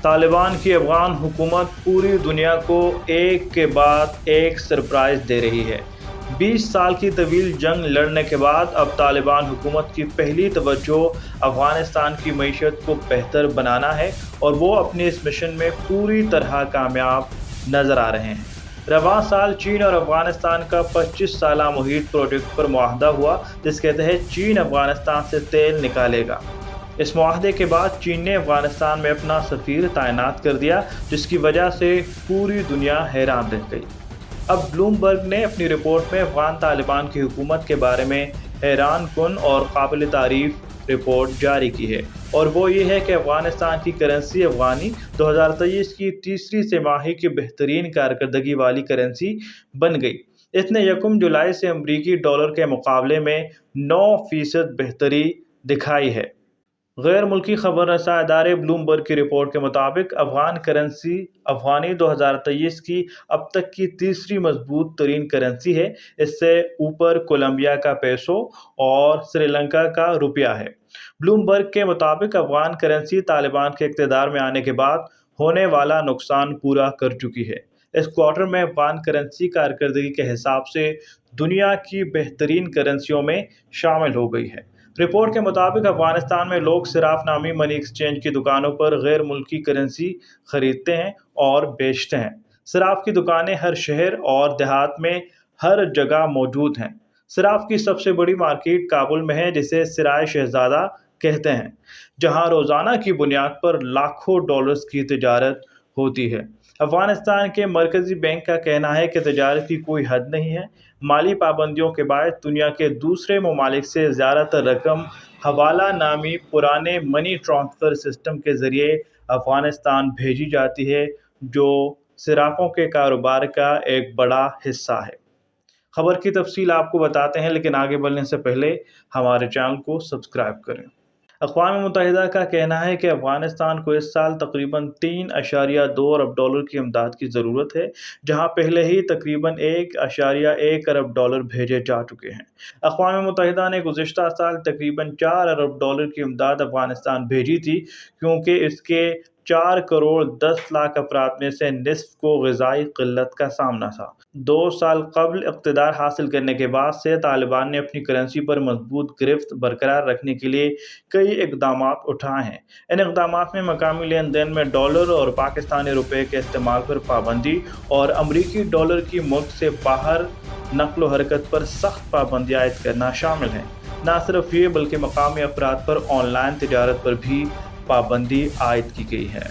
طالبان کی افغان حکومت پوری دنیا کو ایک کے بعد ایک سرپرائز دے رہی ہے۔ 20 سال کی طویل جنگ لڑنے کے بعد اب طالبان حکومت کی پہلی توجہ افغانستان کی معیشت کو بہتر بنانا ہے اور وہ اپنے اس مشن میں پوری طرح کامیاب نظر آ رہے ہیں۔ رواں سال چین اور افغانستان کا 25 سالہ محیط پروجیکٹ پر معاہدہ ہوا، جس کے تحت چین افغانستان سے تیل نکالے گا۔ اس معاہدے کے بعد چین نے افغانستان میں اپنا سفیر تعینات کر دیا، جس کی وجہ سے پوری دنیا حیران رہ گئی۔ اب بلومبرگ نے اپنی رپورٹ میں افغان طالبان کی حکومت کے بارے میں حیران کن اور قابل تعریف رپورٹ جاری کی ہے، اور وہ یہ ہے کہ افغانستان کی کرنسی افغانی 2023 کی تیسری سہ ماہی کی بہترین کارکردگی والی کرنسی بن گئی۔ اس نے یکم جولائی سے امریکی ڈالر کے مقابلے میں 9% بہتری دکھائی ہے۔ غیر ملکی خبر رساں ادارے بلومبرگ کی رپورٹ کے مطابق افغان کرنسی افغانی 2023 کی اب تک کی تیسری مضبوط ترین کرنسی ہے۔ اس سے اوپر کولمبیا کا پیسو اور سری لنکا کا روپیہ ہے۔ بلومبرگ کے مطابق افغان کرنسی طالبان کے اقتدار میں آنے کے بعد ہونے والا نقصان پورا کر چکی ہے۔ اس کوارٹر میں افغان کرنسی کارکردگی کے حساب سے دنیا کی بہترین کرنسیوں میں شامل ہو گئی ہے۔ رپورٹ کے مطابق افغانستان میں لوگ صراف نامی منی ایکسچینج کی دکانوں پر غیر ملکی کرنسی خریدتے ہیں اور بیچتے ہیں۔ صراف کی دکانیں ہر شہر اور دیہات میں ہر جگہ موجود ہیں۔ صراف کی سب سے بڑی مارکیٹ کابل میں ہے، جسے سرائے شہزادہ کہتے ہیں، جہاں روزانہ کی بنیاد پر لاکھوں ڈالرز کی تجارت ہوتی ہے۔ افغانستان کے مرکزی بینک کا کہنا ہے کہ تجارت کی کوئی حد نہیں ہے۔ مالی پابندیوں کے باعث دنیا کے دوسرے ممالک سے زیادہ تر رقم حوالہ نامی پرانے منی ٹرانسفر سسٹم کے ذریعے افغانستان بھیجی جاتی ہے، جو صرافوں کے کاروبار کا ایک بڑا حصہ ہے۔ خبر کی تفصیل آپ کو بتاتے ہیں، لیکن آگے بڑھنے سے پہلے ہمارے چینل کو سبسکرائب کریں۔ اقوام متحدہ کا کہنا ہے کہ افغانستان کو اس سال تقریباً 3.2 ارب ڈالر کی امداد کی ضرورت ہے، جہاں پہلے ہی تقریباً 1.1 ارب ڈالر بھیجے جا چکے ہیں۔ اقوام متحدہ نے گزشتہ سال تقریباً 4 ارب ڈالر کی امداد افغانستان بھیجی تھی، کیونکہ اس کے 4 کروڑ 10 لاکھ افراد میں سے نصف کو غذائی قلت کا سامنا تھا۔ 2 سال قبل اقتدار حاصل کرنے کے بعد سے طالبان نے اپنی کرنسی پر مضبوط گرفت برقرار رکھنے کے لیے کئی اقدامات اٹھائے ہیں۔ ان اقدامات میں مقامی لین دین میں ڈالر اور پاکستانی روپے کے استعمال پر پابندی اور امریکی ڈالر کی ملک سے باہر نقل و حرکت پر سخت پابندی عائد کرنا شامل ہیں۔ نہ صرف یہ بلکہ مقامی افراد پر آن لائن تجارت پر بھی پابندی عائد کی گئی ہے۔